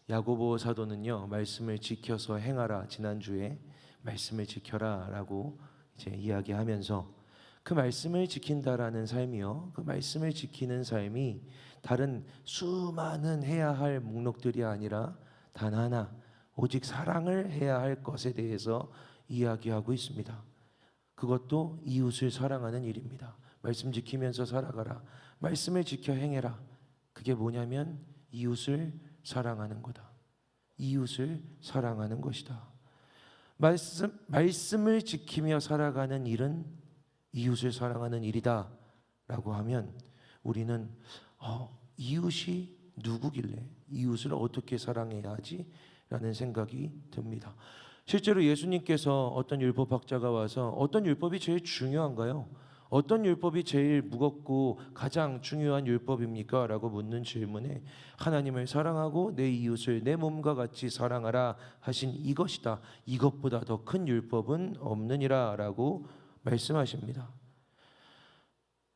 야고보 사도는요, 말씀을 지켜서 행하라, 지난주에 말씀을 지켜라라고 이제 이야기하면서 그 말씀을 지킨다라는 삶이요, 그 말씀을 지키는 삶이 다른 수많은 해야 할 목록들이 아니라 단 하나, 오직 사랑을 해야 할 것에 대해서 이야기하고 있습니다. 그것도 이웃을 사랑하는 일입니다. 말씀 지키면서 살아가라, 말씀을 지켜 행해라. 그게 뭐냐면 이웃을 사랑하는 거다. 이웃을 사랑하는 것이다. 말씀을 지키며 살아가는 일은 이웃을 사랑하는 일이다 라고 하면 우리는 이웃이 누구길래 이웃을 어떻게 사랑해야 하지? 라는 생각이 듭니다. 실제로 예수님께서 어떤 율법학자가 와서 어떤 율법이 제일 중요한가요? 어떤 율법이 제일 무겁고 가장 중요한 율법입니까? 라고 묻는 질문에 하나님을 사랑하고 내 이웃을 내 몸과 같이 사랑하라 하신 이것이다. 이것보다 더 큰 율법은 없느니라 라고 말씀하십니다.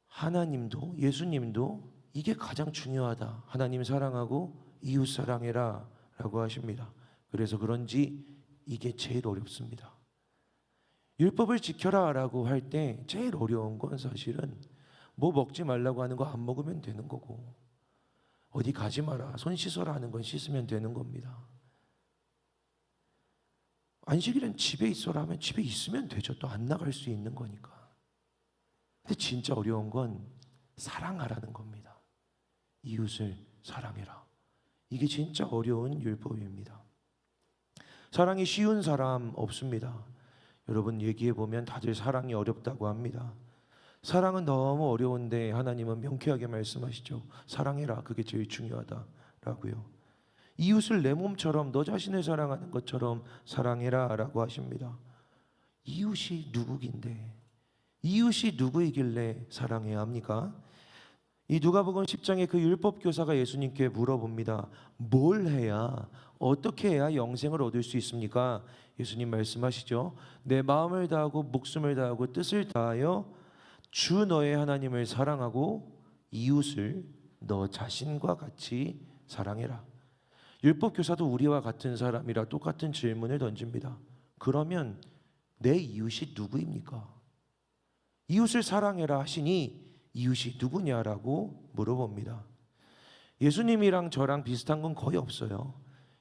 하나님도 예수님도 이게 가장 중요하다. 하나님 사랑하고 이웃 사랑해라 라고 하십니다. 그래서 그런지 이게 제일 어렵습니다. 율법을 지켜라 라고 할 때 제일 어려운 건 사실은 뭐 먹지 말라고 하는 거 안 먹으면 되는 거고, 어디 가지 마라, 손 씻어라 하는 건 씻으면 되는 겁니다. 안식일은 집에 있어라 하면 집에 있으면 되죠. 또 안 나갈 수 있는 거니까. 근데 진짜 어려운 건 사랑하라는 겁니다. 이웃을 사랑해라. 이게 진짜 어려운 율법입니다. 사랑이 쉬운 사람 없습니다. 여러분 얘기해 보면 다들 사랑이 어렵다고 합니다. 사랑은 너무 어려운데 하나님은 명쾌하게 말씀하시죠. 사랑해라. 그게 제일 중요하다라고요. 이웃을 내 몸처럼 너 자신을 사랑하는 것처럼 사랑해라 라고 하십니다. 이웃이 누구긴데, 이웃이 누구이길래 사랑해야 합니까? 이 누가복음 10장의 그 율법 교사가 예수님께 물어봅니다. 뭘 해야, 어떻게 해야 영생을 얻을 수 있습니까? 예수님 말씀하시죠. 내 마음을 다하고 목숨을 다하고 뜻을 다하여 주 너의 하나님을 사랑하고 이웃을 너 자신과 같이 사랑해라. 율법 교사도 우리와 같은 사람이라 똑같은 질문을 던집니다. 그러면 내 이웃이 누구입니까? 이웃을 사랑해라 하시니 이웃이 누구냐라고 물어봅니다. 예수님이랑 저랑 비슷한 건 거의 없어요.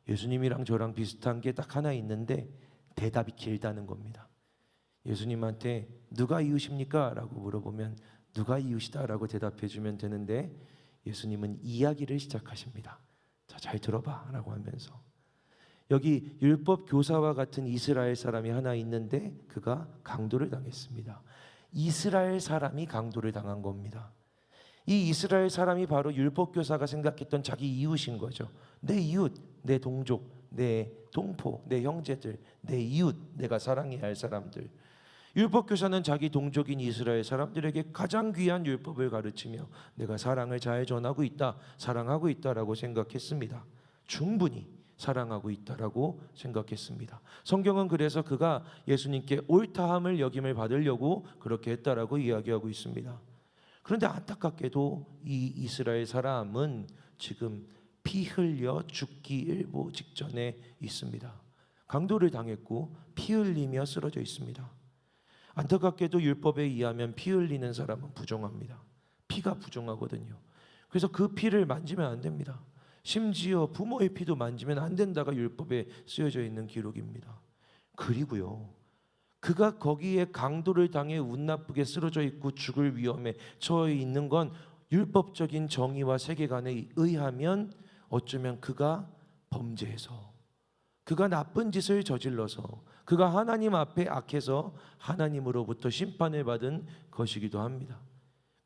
예수님이랑 저랑 비슷한 게 딱 하나 있는데 대답이 길다는 겁니다. 예수님한테 누가 이웃입니까? 라고 물어보면 누가 이웃이다 라고 대답해 주면 되는데 예수님은 이야기를 시작하십니다. 자, 잘 들어봐 라고 하면서 여기 율법 교사와 같은 이스라엘 사람이 하나 있는데 그가 강도를 당했습니다. 이스라엘 사람이 강도를 당한 겁니다. 이 이스라엘 사람이 바로 율법 교사가 생각했던 자기 이웃인 거죠. 내 이웃, 내 동족, 내 동포, 내 형제들, 내 이웃, 내가 사랑해야 할 사람들. 율법 교사는 자기 동족인 이스라엘 사람들에게 가장 귀한 율법을 가르치며 내가 사랑을 잘 전하고 있다, 사랑하고 있다라고 생각했습니다. 충분히 사랑하고 있다라고 생각했습니다. 성경은 그래서 그가 예수님께 옳다함을 여김을 받으려고 그렇게 했다라고 이야기하고 있습니다. 그런데 안타깝게도 이 이스라엘 사람은 지금 피 흘려 죽기 일보 직전에 있습니다. 강도를 당했고 피 흘리며 쓰러져 있습니다. 안타깝게도 율법에 의하면 피 흘리는 사람은 부정합니다. 피가 부정하거든요. 그래서 그 피를 만지면 안 됩니다. 심지어 부모의 피도 만지면 안 된다가 율법에 쓰여져 있는 기록입니다. 그리고요, 그가 거기에 강도를 당해 운 나쁘게 쓰러져 있고 죽을 위험에 처해 있는 건 율법적인 정의와 세계관에 의하면 어쩌면 그가 범죄해서, 그가 나쁜 짓을 저질러서, 그가 하나님 앞에 악해서 하나님으로부터 심판을 받은 것이기도 합니다.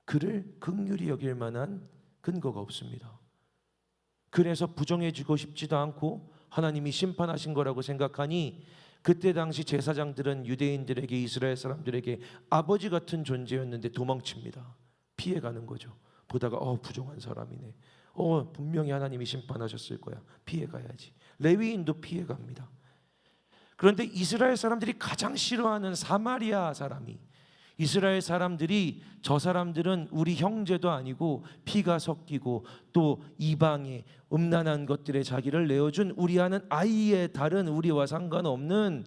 그를 긍휼히 여길 만한 근거가 없습니다. 그래서 부정해주고 싶지도 않고 하나님이 심판하신 거라고 생각하니 그때 당시 제사장들은 유대인들에게, 이스라엘 사람들에게 아버지 같은 존재였는데 도망칩니다. 피해가는 거죠. 보다가 부정한 사람이네, 분명히 하나님이 심판하셨을 거야, 피해가야지. 레위인도 피해갑니다. 그런데 이스라엘 사람들이 가장 싫어하는 사마리아 사람이, 이스라엘 사람들이 저 사람들은 우리 형제도 아니고 피가 섞이고 또 이방의 음란한 것들에 자기를 내어준 우리와는 아예 다른, 우리와 상관없는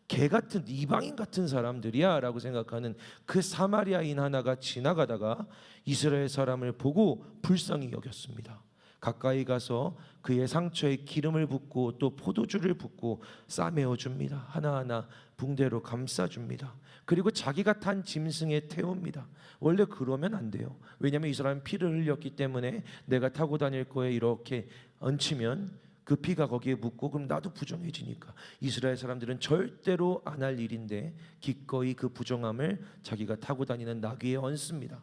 개 같은 이방인 같은 사람들이야 라고 생각하는 그 사마리아인 하나가 지나가다가 이스라엘 사람을 보고 불쌍히 여겼습니다. 가까이 가서 그의 상처에 기름을 붓고 또 포도주를 붓고 싸매어 줍니다. 하나하나 붕대로 감싸줍니다. 그리고 자기가 탄 짐승에 태웁니다. 원래 그러면 안 돼요. 왜냐하면 이 사람은 피를 흘렸기 때문에 내가 타고 다닐 거에 이렇게 얹히면 그 피가 거기에 묻고 그럼 나도 부정해지니까 이스라엘 사람들은 절대로 안 할 일인데 기꺼이 그 부정함을 자기가 타고 다니는 나귀에 얹습니다.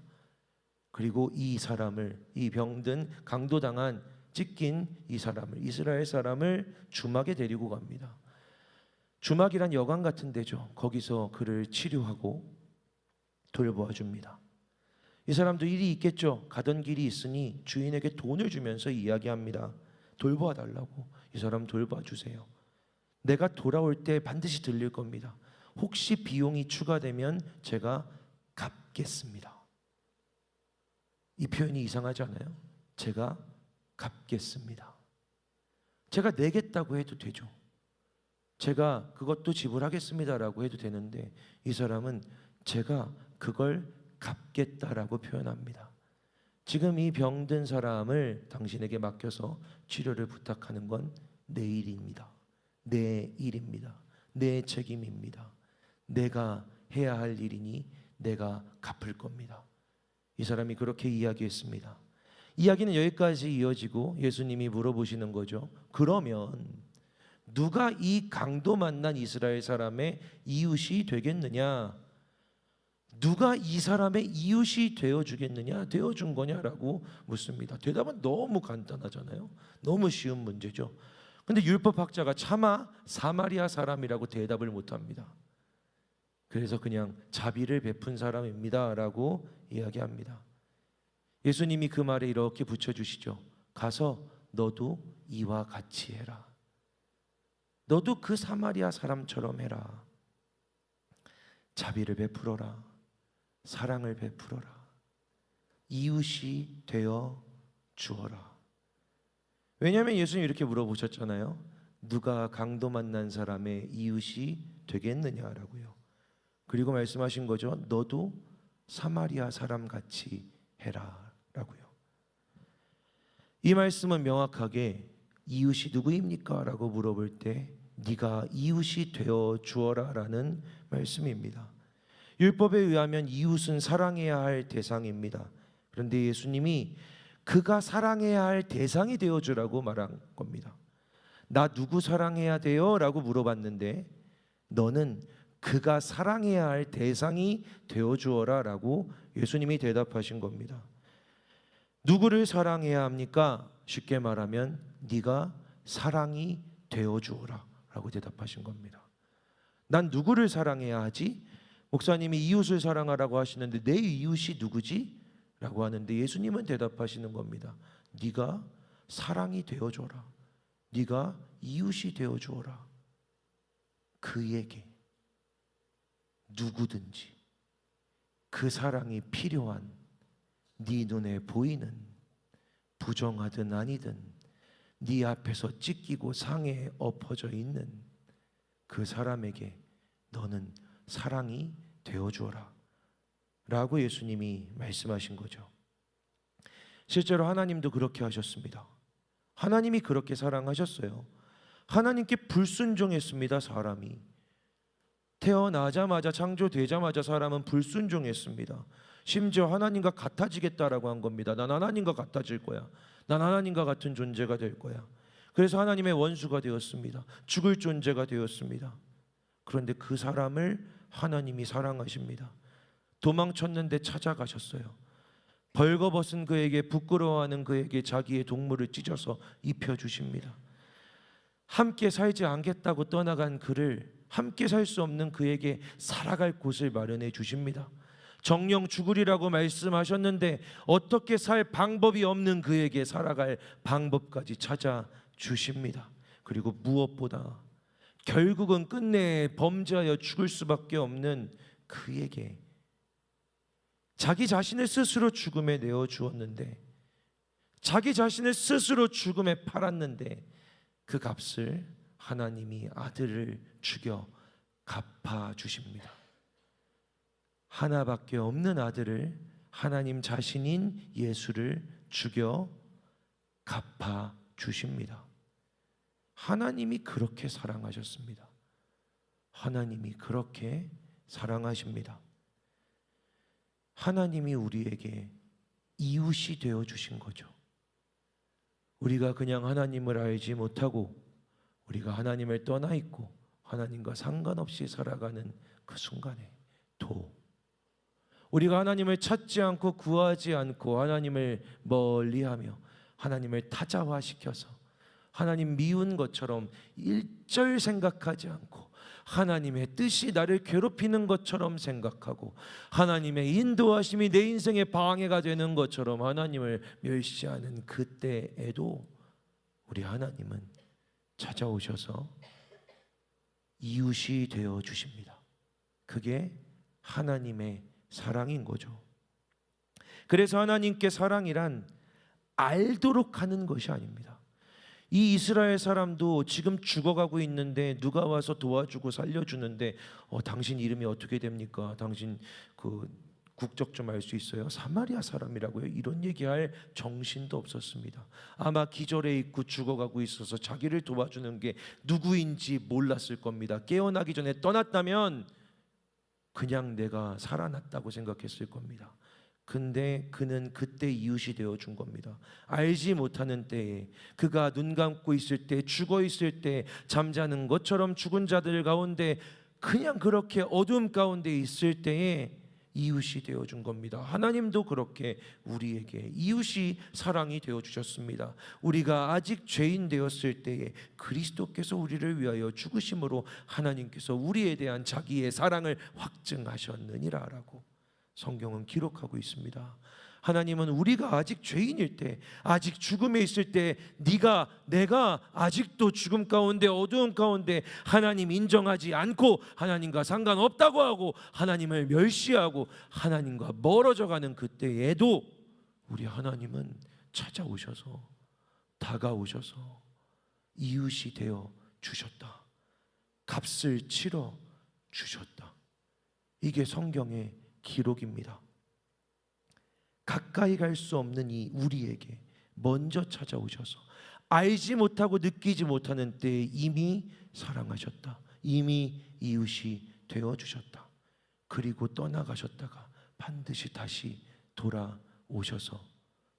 그리고 이 사람을, 이 병든 강도당한 찢긴 이 사람을, 이스라엘 사람을 주막에 데리고 갑니다. 주막이란 여관 같은 데죠. 거기서 그를 치료하고 돌보아 줍니다. 이 사람도 일이 있겠죠. 가던 길이 있으니 주인에게 돈을 주면서 이야기합니다. 돌보아 달라고. 이 사람 돌봐 주세요. 내가 돌아올 때 반드시 들릴 겁니다. 혹시 비용이 추가되면 제가 갚겠습니다. 이 표현이 이상하지 않아요? 제가 갚겠습니다. 제가 내겠다고 해도 되죠. 제가 그것도 지불하겠습니다라고 해도 되는데 이 사람은 제가 그걸 갚겠다라고 표현합니다. 지금 이 병든 사람을 당신에게 맡겨서 치료를 부탁하는 건 내 일입니다. 내 일입니다. 내 책임입니다. 내가 해야 할 일이니 내가 갚을 겁니다. 이 사람이 그렇게 이야기했습니다. 이야기는 여기까지 이어지고 예수님이 물어보시는 거죠. 그러면 누가 이 강도 만난 이스라엘 사람의 이웃이 되겠느냐? 누가 이 사람의 이웃이 되어주겠느냐? 되어준 거냐라고 묻습니다. 대답은 너무 간단하잖아요. 너무 쉬운 문제죠. 근데 율법학자가 차마 사마리아 사람이라고 대답을 못합니다. 그래서 그냥 자비를 베푼 사람입니다 라고 이야기합니다. 예수님이 그 말에 이렇게 붙여주시죠. 가서 너도 이와 같이 해라. 너도 그 사마리아 사람처럼 해라. 자비를 베풀어라. 사랑을 베풀어라. 이웃이 되어 주어라. 왜냐하면 예수님이 이렇게 물어보셨잖아요. 누가 강도 만난 사람의 이웃이 되겠느냐라고요. 그리고 말씀하신 거죠. 너도 사마리아 사람 같이 해라 라고요. 이 말씀은 명확하게 이웃이 누구입니까? 라고 물어볼 때 네가 이웃이 되어 주어라 라는 말씀입니다. 율법에 의하면 이웃은 사랑해야 할 대상입니다. 그런데 예수님이 그가 사랑해야 할 대상이 되어주라고 말한 겁니다. 나 누구 사랑해야 돼요? 라고 물어봤는데 너는 그가 사랑해야 할 대상이 되어주어라 라고 예수님이 대답하신 겁니다. 누구를 사랑해야 합니까? 쉽게 말하면 네가 사랑이 되어주어라 라고 대답하신 겁니다. 난 누구를 사랑해야 하지? 목사님이 이웃을 사랑하라고 하시는데 내 이웃이 누구지? 라고 하는데 예수님은 대답하시는 겁니다. 네가 사랑이 되어줘라. 네가 이웃이 되어주어라. 그에게 누구든지 그 사랑이 필요한 네 눈에 보이는 부정하든 아니든 네 앞에서 찢기고 상해에 엎어져 있는 그 사람에게 너는 사랑이 되어주어라 라고 예수님이 말씀하신 거죠. 실제로 하나님도 그렇게 하셨습니다. 하나님이 그렇게 사랑하셨어요. 하나님께 불순종했습니다. 사람이 태어나자마자 창조되자마자 사람은 불순종했습니다. 심지어 하나님과 같아지겠다라고 한 겁니다. 난 하나님과 같아질 거야. 난 하나님과 같은 존재가 될 거야. 그래서 하나님의 원수가 되었습니다. 죽을 존재가 되었습니다. 그런데 그 사람을 하나님이 사랑하십니다. 도망쳤는데 찾아가셨어요. 벌거벗은 그에게, 부끄러워하는 그에게 자기의 동물을 찢어서 입혀주십니다. 함께 살지 않겠다고 떠나간 그를 함께 살 수 없는 그에게 살아갈 곳을 마련해 주십니다. 정령 죽으리라고 말씀하셨는데 어떻게 살 방법이 없는 그에게 살아갈 방법까지 찾아 주십니다. 그리고 무엇보다 결국은 끝내 범죄하여 죽을 수밖에 없는 그에게 자기 자신을 스스로 죽음에 내어 주었는데, 자기 자신을 스스로 죽음에 팔았는데 그 값을 하나님이 아들을 죽여 갚아 주십니다. 하나밖에 없는 아들을, 하나님 자신인 예수를 죽여 갚아 주십니다. 하나님이 그렇게 사랑하셨습니다. 하나님이 그렇게 사랑하십니다. 하나님이 우리에게 이웃이 되어 주신 거죠. 우리가 그냥 하나님을 알지 못하고 우리가 하나님을 떠나 있고 하나님과 상관없이 살아가는 그 순간에 우리가 하나님을 찾지 않고 구하지 않고 하나님을 멀리하며 하나님을 타자화시켜서 하나님 미운 것처럼 일절 생각하지 않고 하나님의 뜻이 나를 괴롭히는 것처럼 생각하고 하나님의 인도하심이 내 인생의 방해가 되는 것처럼 하나님을 멸시하는 그때에도 우리 하나님은 찾아오셔서 이웃이 되어 주십니다. 그게 하나님의 사랑인 거죠. 그래서 하나님께 사랑이란 알도록 하는 것이 아닙니다. 이 이스라엘 사람도 지금 죽어가고 있는데 누가 와서 도와주고 살려주는데 당신 이름이 어떻게 됩니까? 당신 그 국적 좀 알 수 있어요? 사마리아 사람이라고요? 이런 얘기할 정신도 없었습니다. 아마 기절해 있고 죽어가고 있어서 자기를 도와주는 게 누구인지 몰랐을 겁니다. 깨어나기 전에 떠났다면 그냥 내가 살아났다고 생각했을 겁니다. 근데 그는 그때 이웃이 되어 준 겁니다. 알지 못하는 때에, 그가 눈 감고 있을 때, 죽어 있을 때, 잠자는 것처럼 죽은 자들 가운데 그냥 그렇게 어둠 가운데 있을 때에 이웃이 되어 준 겁니다. 하나님도 그렇게 우리에게 이웃이 사랑이 되어 주셨습니다. 우리가 아직 죄인 되었을 때에 그리스도께서 우리를 위하여 죽으심으로 하나님께서 우리에 대한 자기의 사랑을 확증하셨느니라라고 성경은 기록하고 있습니다. 하나님은 우리가 아직 죄인일 때, 아직 죽음에 있을 때, 내가 아직도 죽음 가운데 어두움 가운데 하나님 인정하지 않고 하나님과 상관없다고 하고 하나님을 멸시하고 하나님과 멀어져가는 그때에도 우리 하나님은 찾아오셔서 다가오셔서 이웃이 되어 주셨다. 값을 치러 주셨다. 이게 성경의 기록입니다. 가까이 갈 수 없는 이 우리에게 먼저 찾아오셔서 알지 못하고 느끼지 못하는 때에 이미 사랑하셨다. 이미 이웃이 되어주셨다. 그리고 떠나가셨다가 반드시 다시 돌아오셔서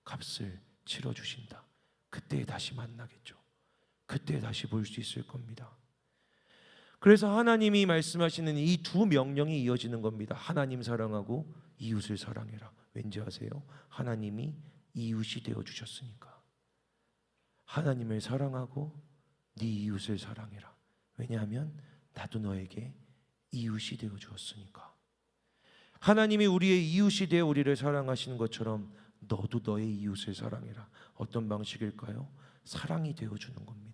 값을 치러주신다. 그때 다시 만나겠죠. 그때 다시 볼 수 있을 겁니다. 그래서 하나님이 말씀하시는 이 두 명령이 이어지는 겁니다. 하나님 사랑하고 이웃을 사랑해라. 왠지 아세요? 하나님이 이웃이 되어주셨으니까. 하나님을 사랑하고 네 이웃을 사랑해라. 왜냐하면 나도 너에게 이웃이 되어주었으니까. 하나님이 우리의 이웃이 되어 우리를 사랑하시는 것처럼 너도 너의 이웃을 사랑해라. 어떤 방식일까요? 사랑이 되어주는 겁니다.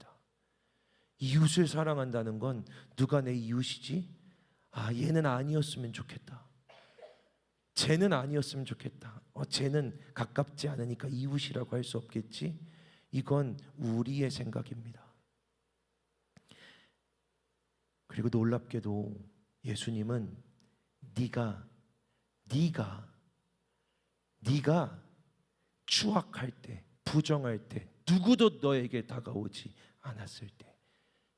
이웃을 사랑한다는 건 누가 내 이웃이지? 얘는 아니었으면 좋겠다. 쟤는 아니었으면 좋겠다. 쟤는 가깝지 않으니까 이웃이라고 할 수 없겠지? 이건 우리의 생각입니다. 그리고 놀랍게도 예수님은 네가 추악할 때, 부정할 때, 누구도 너에게 다가오지 않았을 때,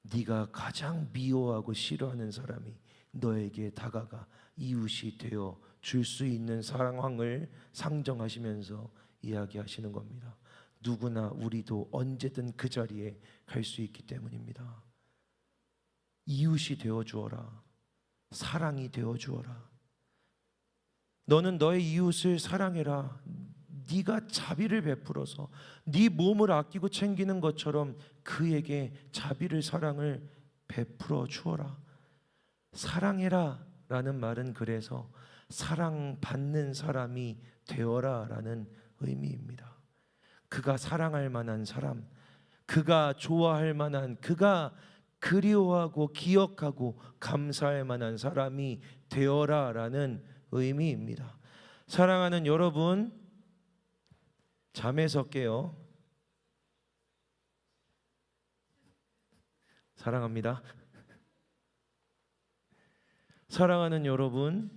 네가 가장 미워하고 싫어하는 사람이 너에게 다가가 이웃이 되어 줄 수 있는 상황을 상정하시면서 이야기하시는 겁니다. 누구나 우리도 언제든 그 자리에 갈 수 있기 때문입니다. 이웃이 되어 주어라. 사랑이 되어 주어라. 너는 너의 이웃을 사랑해라. 네가 자비를 베풀어서 네 몸을 아끼고 챙기는 것처럼 그에게 자비를, 사랑을 베풀어 주어라. 사랑해라 라는 말은 그래서 사랑받는 사람이 되어라 라는 의미입니다. 그가 사랑할 만한 사람, 그가 좋아할 만한, 그가 그리워하고 기억하고 감사할 만한 사람이 되어라 라는 의미입니다. 사랑하는 여러분, 잠에서 깨요. 사랑합니다. 사랑하는 여러분,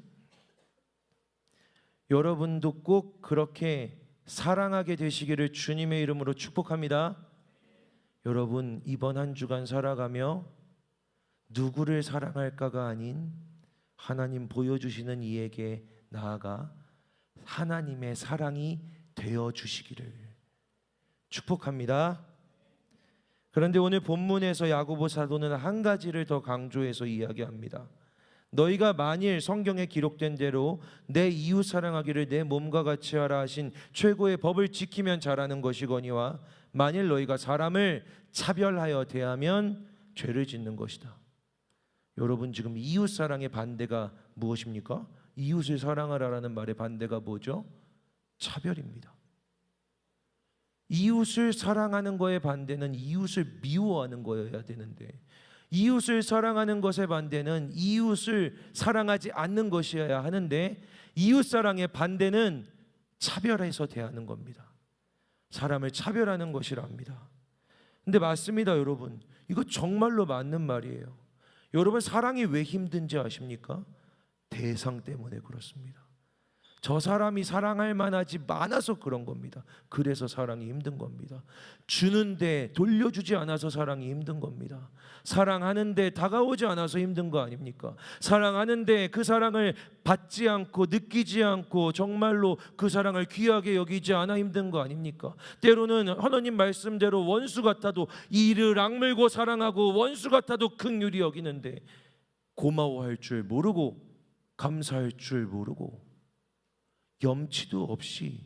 여러분도 꼭 그렇게 사랑하게 되시기를 주님의 이름으로 축복합니다. 여러분, 이번 한 주간 살아가며 누구를 사랑할까가 아닌 하나님 보여주시는 이에게 나아가 하나님의 사랑이 되어주시기를 축복합니다. 그런데 오늘 본문에서 야고보 사도는 한 가지를 더 강조해서 이야기합니다. 너희가 만일 성경에 기록된 대로 내 이웃 사랑하기를 내 몸과 같이 하라 하신 최고의 법을 지키면 잘하는 것이거니와 만일 너희가 사람을 차별하여 대하면 죄를 짓는 것이다. 여러분, 지금 이웃 사랑의 반대가 무엇입니까? 이웃을 사랑하라라는 말의 반대가 뭐죠? 차별입니다. 이웃을 사랑하는 거의 반대는 이웃을 미워하는 거여야 되는데, 이웃을 사랑하는 것의 반대는 이웃을 사랑하지 않는 것이어야 하는데, 이웃 사랑의 반대는 차별해서 대하는 겁니다. 사람을 차별하는 것이랍니다. 근데 맞습니다, 여러분. 이거 정말로 맞는 말이에요. 여러분, 사랑이 왜 힘든지 아십니까? 대상 때문에 그렇습니다. 저 사람이 사랑할 만하지 않아서 그런 겁니다. 그래서 사랑이 힘든 겁니다. 주는데 돌려주지 않아서 사랑이 힘든 겁니다. 사랑하는데 다가오지 않아서 힘든 거 아닙니까? 사랑하는데 그 사랑을 받지 않고 느끼지 않고 정말로 그 사랑을 귀하게 여기지 않아 힘든 거 아닙니까? 때로는 하나님 말씀대로 원수 같아도 이를 악물고 사랑하고 원수 같아도 긍휼히 여기는데 고마워할 줄 모르고 감사할 줄 모르고 염치도 없이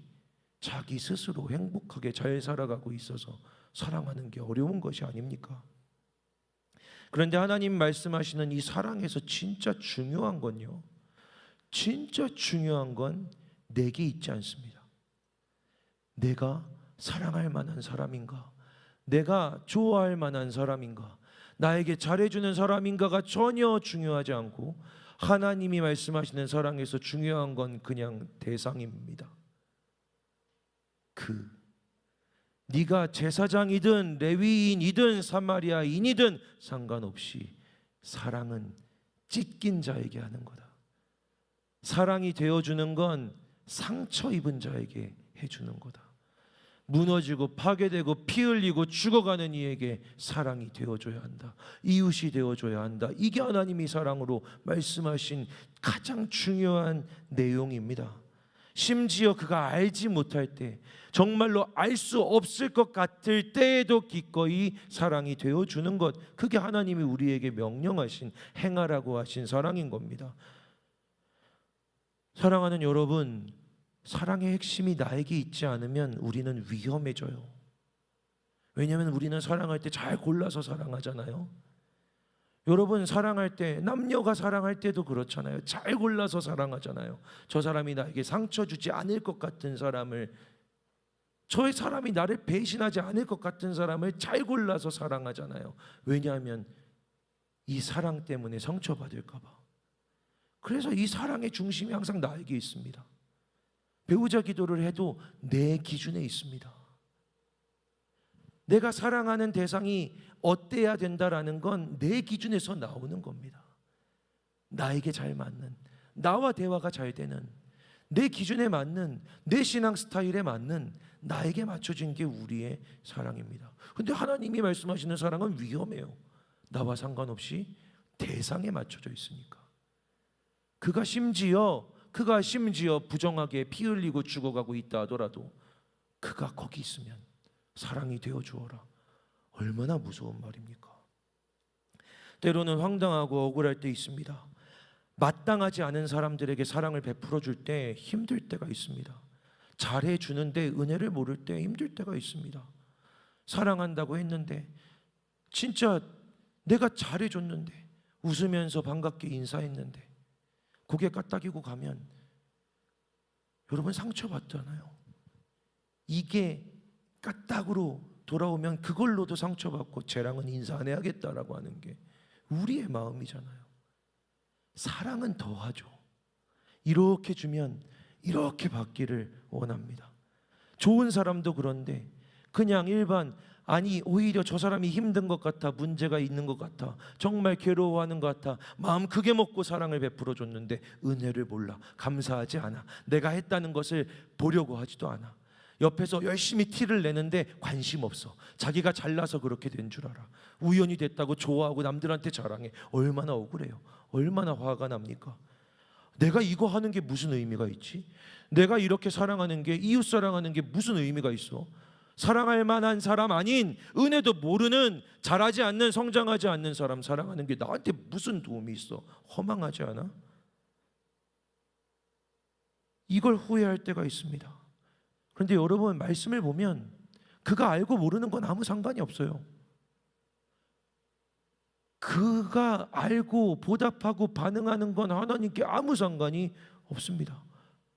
자기 스스로 행복하게 잘 살아가고 있어서 사랑하는 게 어려운 것이 아닙니까? 그런데 하나님 말씀하시는 이 사랑에서 진짜 중요한 건요, 진짜 중요한 건 내게 있지 않습니다. 내가 사랑할 만한 사람인가? 내가 좋아할 만한 사람인가? 나에게 잘해주는 사람인가가 전혀 중요하지 않고 하나님이 말씀하시는 사랑에서 중요한 건 그냥 대상입니다. 네가 제사장이든 레위인이든 사마리아인이든 상관없이 사랑은 찢긴 자에게 하는 거다. 사랑이 되어주는 건 상처 입은 자에게 해주는 거다. 무너지고 파괴되고 피 흘리고 죽어가는 이에게 사랑이 되어줘야 한다. 이웃이 되어줘야 한다. 이게 하나님이 사랑으로 말씀하신 가장 중요한 내용입니다. 심지어 그가 알지 못할 때, 정말로 알 수 없을 것 같을 때에도 기꺼이 사랑이 되어주는 것, 그게 하나님이 우리에게 명령하신, 행하라고 하신 사랑인 겁니다. 사랑하는 여러분, 사랑의 핵심이 나에게 있지 않으면 우리는 위험해져요. 왜냐하면 우리는 사랑할 때 잘 골라서 사랑하잖아요. 여러분, 사랑할 때, 남녀가 사랑할 때도 그렇잖아요. 잘 골라서 사랑하잖아요. 저 사람이 나에게 상처 주지 않을 것 같은 사람을, 저의 사람이 나를 배신하지 않을 것 같은 사람을 잘 골라서 사랑하잖아요. 왜냐하면 이 사랑 때문에 상처받을까 봐. 그래서 이 사랑의 중심이 항상 나에게 있습니다. 배우자 기도를 해도 내 기준에 있습니다. 내가 사랑하는 대상이 어때야 된다라는 건 내 기준에서 나오는 겁니다. 나에게 잘 맞는, 나와 대화가 잘 되는, 내 기준에 맞는, 내 신앙 스타일에 맞는, 나에게 맞춰진 게 우리의 사랑입니다. 근데 하나님이 말씀하시는 사랑은 위험해요. 나와 상관없이 대상에 맞춰져 있으니까. 그가 심지어 부정하게 피 흘리고 죽어가고 있다 하더라도 그가 거기 있으면 사랑이 되어 주어라. 얼마나 무서운 말입니까? 때로는 황당하고 억울할 때 있습니다. 마땅하지 않은 사람들에게 사랑을 베풀어 줄 때 힘들 때가 있습니다. 잘해 주는데 은혜를 모를 때 힘들 때가 있습니다. 사랑한다고 했는데, 진짜 내가 잘해 줬는데, 웃으면서 반갑게 인사했는데 고개 까딱이고 가면 여러분 상처받잖아요. 이게 까딱으로 돌아오면 그걸로도 상처받고 쟤랑은 인사 안 해야겠다라고 하는 게 우리의 마음이잖아요. 사랑은 더하죠. 이렇게 주면 이렇게 받기를 원합니다. 좋은 사람도 그런데 그냥 일반, 아니 오히려 저 사람이 힘든 것 같아, 문제가 있는 것 같아, 정말 괴로워하는 것 같아, 마음 크게 먹고 사랑을 베풀어 줬는데 은혜를 몰라, 감사하지 않아, 내가 했다는 것을 보려고 하지도 않아, 옆에서 열심히 티를 내는데 관심 없어, 자기가 잘나서 그렇게 된 줄 알아, 우연히 됐다고 좋아하고 남들한테 자랑해. 얼마나 억울해요. 얼마나 화가 납니까? 내가 이거 하는 게 무슨 의미가 있지? 내가 이렇게 사랑하는 게, 이웃 사랑하는 게 무슨 의미가 있어? 사랑할 만한 사람 아닌, 은혜도 모르는, 잘하지 않는, 성장하지 않는 사람 사랑하는 게 나한테 무슨 도움이 있어? 허망하지 않아? 이걸 후회할 때가 있습니다. 그런데 여러분, 말씀을 보면 그가 알고 모르는 건 아무 상관이 없어요. 그가 알고 보답하고 반응하는 건 하나님께 아무 상관이 없습니다.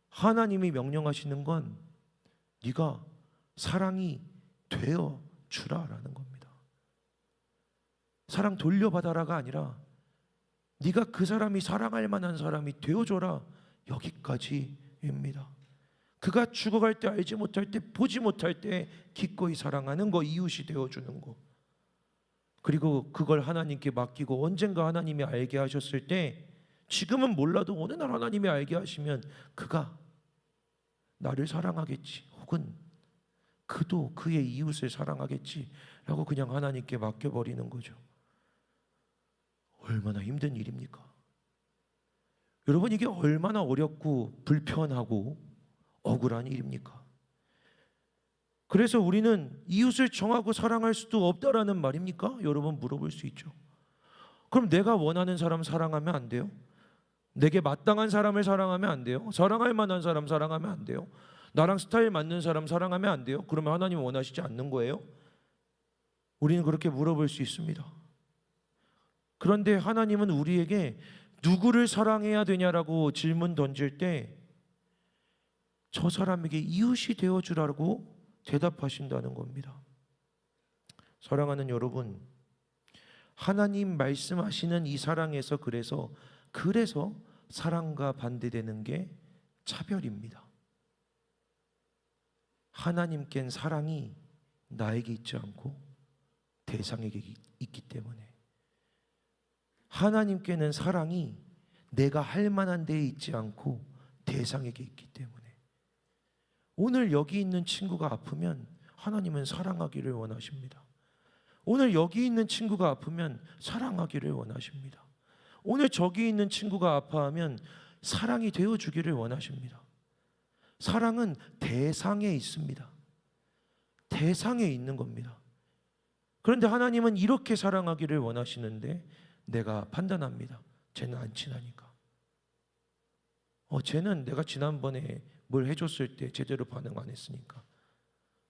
하나님이 명령하시는 건 네가 사랑이 되어 주라라는 겁니다. 사랑 돌려받아라가 아니라 네가 그 사람이 사랑할 만한 사람이 되어줘라, 여기까지입니다. 그가 죽어갈 때, 알지 못할 때, 보지 못할 때 기꺼이 사랑하는 거, 이웃이 되어주는 거. 그리고 그걸 하나님께 맡기고 언젠가 하나님이 알게 하셨을 때, 지금은 몰라도 어느 날 하나님이 알게 하시면 그가 나를 사랑하겠지, 혹은 그도 그의 이웃을 사랑하겠지라고 그냥 하나님께 맡겨버리는 거죠. 얼마나 힘든 일입니까? 여러분, 이게 얼마나 어렵고 불편하고 억울한 일입니까? 그래서 우리는 이웃을 정하고 사랑할 수도 없다라는 말입니까? 여러분, 물어볼 수 있죠. 그럼 내가 원하는 사람 사랑하면 안 돼요? 내게 마땅한 사람을 사랑하면 안 돼요? 사랑할 만한 사람 사랑하면 안 돼요? 나랑 스타일 맞는 사람 사랑하면 안 돼요? 그러면 하나님 원하시지 않는 거예요? 우리는 그렇게 물어볼 수 있습니다. 그런데 하나님은 우리에게 누구를 사랑해야 되냐라고 질문 던질 때 저 사람에게 이웃이 되어주라고 대답하신다는 겁니다. 사랑하는 여러분, 하나님 말씀하시는 이 사랑에서 그래서 사랑과 반대되는 게 차별입니다. 하나님께는 사랑이 나에게 있지 않고 대상에게 있기 때문에, 하나님께는 사랑이 내가 할 만한 데에 있지 않고 대상에게 있기 때문에, 오늘 여기 있는 친구가 아프면 하나님은 사랑하기를 원하십니다. 오늘 여기 있는 친구가 아프면 사랑하기를 원하십니다. 오늘 저기 있는 친구가 아파하면 사랑이 되어주기를 원하십니다. 사랑은 대상에 있습니다. 대상에 있는 겁니다. 그런데 하나님은 이렇게 사랑하기를 원하시는데 내가 판단합니다. 쟤는 안 친하니까. 쟤는 내가 지난번에 뭘 해줬을 때 제대로 반응 안 했으니까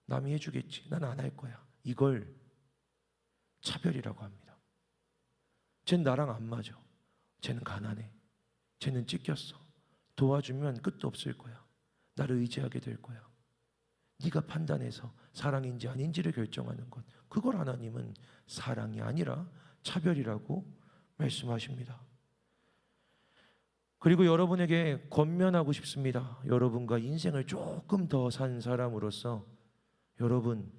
남이 해주겠지, 난 안 할 거야. 이걸 차별이라고 합니다. 쟤는 나랑 안 맞아. 쟤는 가난해. 쟤는 찢겼어. 도와주면 끝도 없을 거야. 나를 의지하게 될 거야. 네가 판단해서 사랑인지 아닌지를 결정하는 것, 그걸 하나님은 사랑이 아니라 차별이라고 말씀하십니다. 그리고 여러분에게 권면하고 싶습니다. 여러분과 인생을 조금 더 산 사람으로서, 여러분,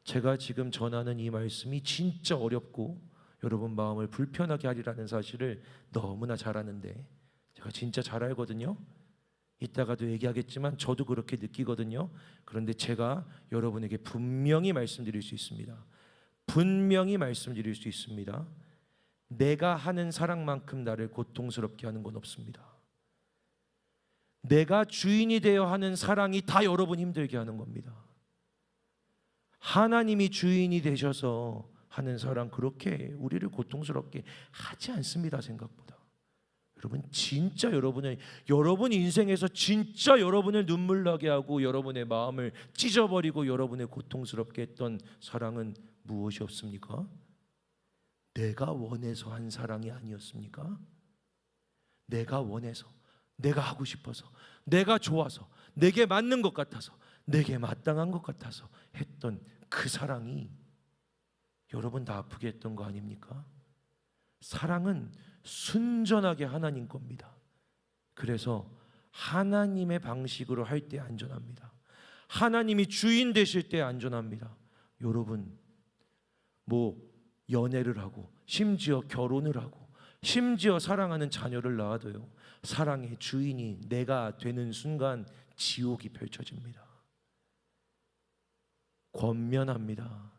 제가 지금 전하는 이 말씀이 진짜 어렵고 여러분 마음을 불편하게 하리라는 사실을 너무나 잘 아는데, 제가 진짜 잘 알거든요. 이따가도 얘기하겠지만 저도 그렇게 느끼거든요. 그런데 제가 여러분에게 분명히 말씀드릴 수 있습니다. 분명히 말씀드릴 수 있습니다. 내가 하는 사랑만큼 나를 고통스럽게 하는 건 없습니다. 내가 주인이 되어 하는 사랑이 다 여러분 힘들게 하는 겁니다. 하나님이 주인이 되셔서 하는 사랑, 그렇게 우리를 고통스럽게 하지 않습니다. 생각보다. 여러분, 진짜 여러분 인생에서 진짜 여러분을 눈물 나게 하고 여러분의 마음을 찢어버리고 여러분을 고통스럽게 했던 사랑은 무엇이 없습니까? 내가 원해서 한 사랑이 아니었습니까? 내가 원해서, 내가 하고 싶어서, 내가 좋아서, 내게 맞는 것 같아서, 내게 마땅한 것 같아서 했던 그 사랑이 여러분 다 아프게 했던 거 아닙니까? 사랑은 순전하게 하나님 겁니다. 그래서 하나님의 방식으로 할 때 안전합니다. 하나님이 주인 되실 때 안전합니다. 여러분, 연애를 하고 심지어 결혼을 하고 심지어 사랑하는 자녀를 낳아도요, 사랑의 주인이 내가 되는 순간 지옥이 펼쳐집니다. 권면합니다.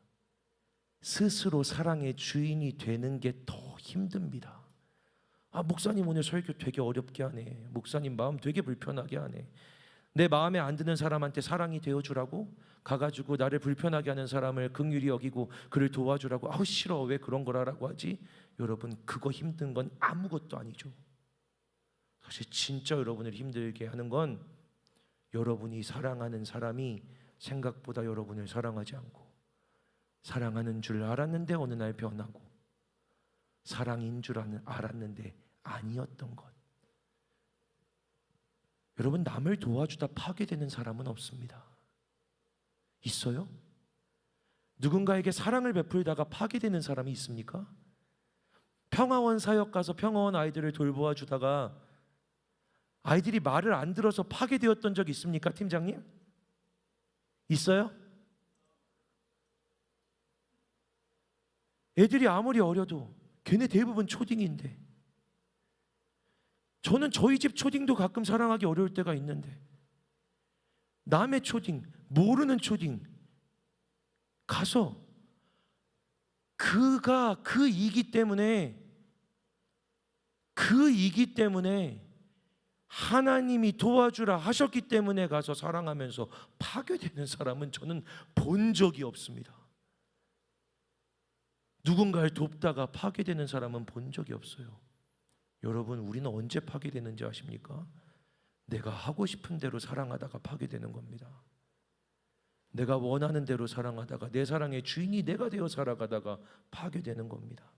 스스로 사랑의 주인이 되는 게 더 힘듭니다. 목사님 오늘 설교 되게 어렵게 하네. 목사님 마음 되게 불편하게 하네. 내 마음에 안 드는 사람한테 사랑이 되어주라고 가가지고 나를 불편하게 하는 사람을 긍휼히 여기고 그를 도와주라고, 싫어, 왜 그런 거라고 하지? 여러분, 그거 힘든 건 아무것도 아니죠. 사실 진짜 여러분을 힘들게 하는 건 여러분이 사랑하는 사람이 생각보다 여러분을 사랑하지 않고 사랑하는 줄 알았는데 어느 날 변하고 사랑인 줄 알았는데 아니었던 것. 여러분, 남을 도와주다 파괴되는 사람은 없습니다. 있어요? 누군가에게 사랑을 베풀다가 파괴되는 사람이 있습니까? 평화원 사역 가서 평화원 아이들을 돌보아 주다가 아이들이 말을 안 들어서 파괴되었던 적 있습니까, 팀장님? 있어요? 애들이 아무리 어려도 걔네 대부분 초딩인데, 저는 저희 집 초딩도 가끔 사랑하기 어려울 때가 있는데 남의 초딩, 모르는 초딩 가서 그가 그 이기 때문에 하나님이 도와주라 하셨기 때문에 가서 사랑하면서 파괴되는 사람은 저는 본 적이 없습니다. 누군가를 돕다가 파괴되는 사람은 본 적이 없어요. 여러분, 우리는 언제 파괴되는지 아십니까? 내가 하고 싶은 대로 사랑하다가 파괴되는 겁니다. 내가 원하는 대로 사랑하다가 내 사랑의 주인이 내가 되어 살아가다가 파괴되는 겁니다.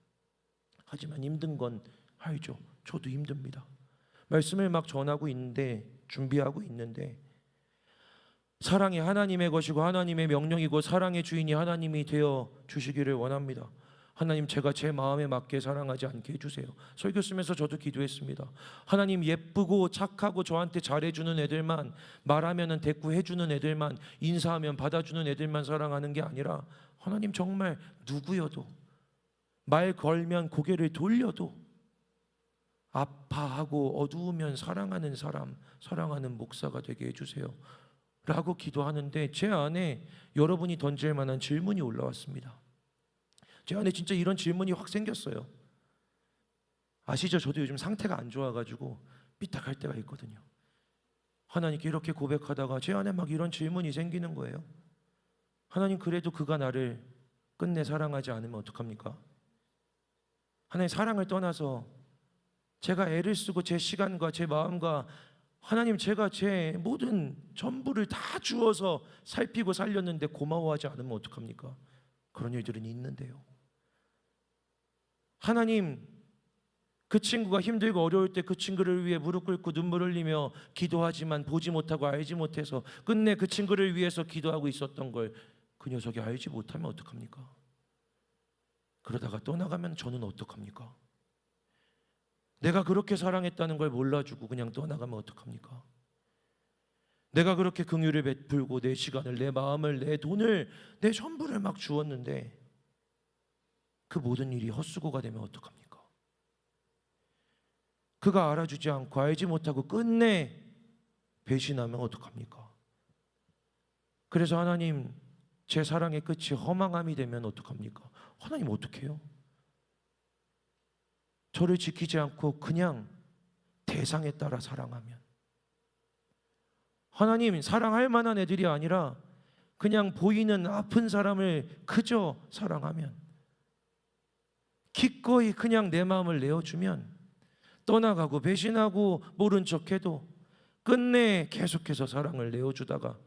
하지만 힘든 건 알죠. 저도 힘듭니다. 말씀을 막 전하고 있는데, 준비하고 있는데, 사랑이 하나님의 것이고 하나님의 명령이고 사랑의 주인이 하나님이 되어 주시기를 원합니다. 하나님, 제가 제 마음에 맞게 사랑하지 않게 해주세요. 설교 쓰면서 저도 기도했습니다. 하나님, 예쁘고 착하고 저한테 잘해주는 애들만, 말하면 대꾸해주는 애들만, 인사하면 받아주는 애들만 사랑하는 게 아니라 하나님, 정말 누구여도 말 걸면 고개를 돌려도 아파하고 어두우면 사랑하는 사람, 사랑하는 목사가 되게 해주세요 라고 기도하는데, 제 안에 여러분이 던질 만한 질문이 올라왔습니다. 제 안에 진짜 이런 질문이 확 생겼어요. 아시죠? 저도 요즘 상태가 안 좋아가지고 삐딱할 때가 있거든요. 하나님께 이렇게 고백하다가 제 안에 막 이런 질문이 생기는 거예요. 하나님, 그래도 그가 나를 끝내 사랑하지 않으면 어떡합니까? 하나님, 사랑을 떠나서 제가 애를 쓰고 제 시간과 제 마음과 하나님, 제가 제 모든 전부를 다 주어서 살피고 살렸는데 고마워하지 않으면 어떡합니까? 그런 일들은 있는데요. 하나님, 그 친구가 힘들고 어려울 때 그 친구를 위해 무릎 꿇고 눈물 흘리며 기도하지만 보지 못하고 알지 못해서 끝내 그 친구를 위해서 기도하고 있었던 걸 그 녀석이 알지 못하면 어떡합니까? 그러다가 떠나가면 저는 어떡합니까? 내가 그렇게 사랑했다는 걸 몰라주고 그냥 떠나가면 어떡합니까? 내가 그렇게 긍휼을 베풀고 내 시간을, 내 마음을, 내 돈을, 내 전부를 막 주었는데 그 모든 일이 헛수고가 되면 어떡합니까? 그가 알아주지 않고 알지 못하고 끝내 배신하면 어떡합니까? 그래서 하나님, 제 사랑의 끝이 허망함이 되면 어떡합니까? 하나님, 어떡해요? 저를 지키지 않고 그냥 대상에 따라 사랑하면, 하나님, 사랑할 만한 애들이 아니라 그냥 보이는 아픈 사람을 그저 사랑하면, 기꺼이 그냥 내 마음을 내어주면, 떠나가고 배신하고 모른 척해도 끝내 계속해서 사랑을 내어주다가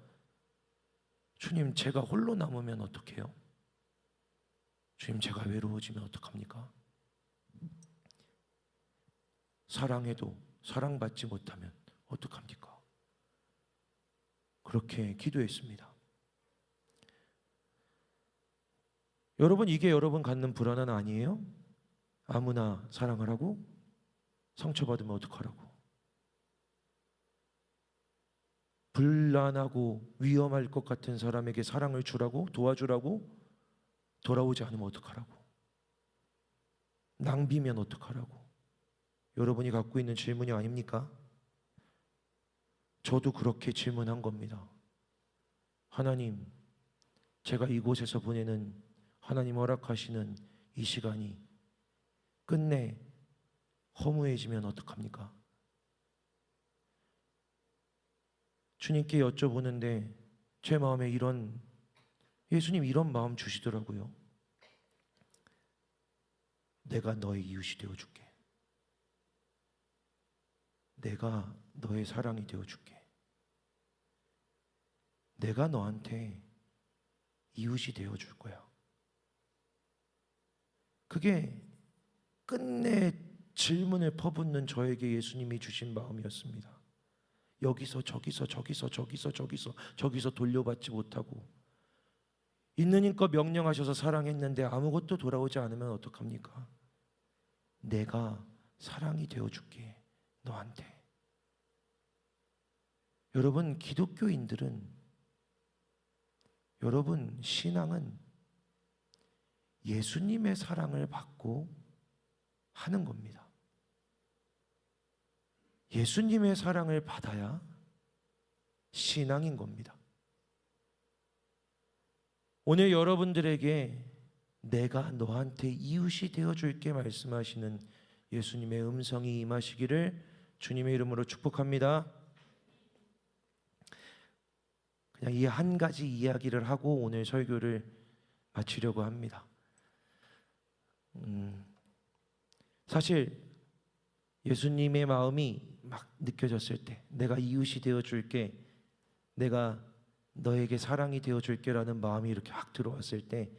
주님, 제가 홀로 남으면 어떡해요? 주님, 제가 외로워지면 어떡합니까? 사랑해도 사랑받지 못하면 어떡합니까? 그렇게 기도했습니다. 여러분, 이게 여러분 갖는 불안은 아니에요? 아무나 사랑하라고? 상처받으면 어떡하라고? 불안하고 위험할 것 같은 사람에게 사랑을 주라고, 도와주라고, 돌아오지 않으면 어떡하라고, 낭비면 어떡하라고. 여러분이 갖고 있는 질문이 아닙니까? 저도 그렇게 질문한 겁니다. 하나님, 제가 이곳에서 보내는 하나님 허락하시는 이 시간이 끝내 허무해지면 어떡합니까? 주님께 여쭤보는데 제 마음에 예수님 이런 마음 주시더라고요. 내가 너의 이웃이 되어줄게. 내가 너의 사랑이 되어줄게. 내가 너한테 이웃이 되어줄 거야. 그게 끝내 질문을 퍼붓는 저에게 예수님이 주신 마음이었습니다. 여기서 저기서 돌려받지 못하고 있는 힘껏 명령하셔서 사랑했는데 아무것도 돌아오지 않으면 어떡합니까? 내가 사랑이 되어줄게, 너한테. 여러분, 기독교인들은, 여러분 신앙은 예수님의 사랑을 받고 하는 겁니다. 예수님의 사랑을 받아야 신앙인 겁니다. 오늘 여러분들에게 내가 너한테 이웃이 되어줄게 말씀하시는 예수님의 음성이 임하시기를 주님의 이름으로 축복합니다. 그냥 이 한 가지 이야기를 하고 오늘 설교를 마치려고 합니다. 사실 예수님의 마음이 막 느껴졌을 때, 내가 이웃이 되어줄게, 내가 너에게 사랑이 되어줄게 라는 마음이 이렇게 확 들어왔을 때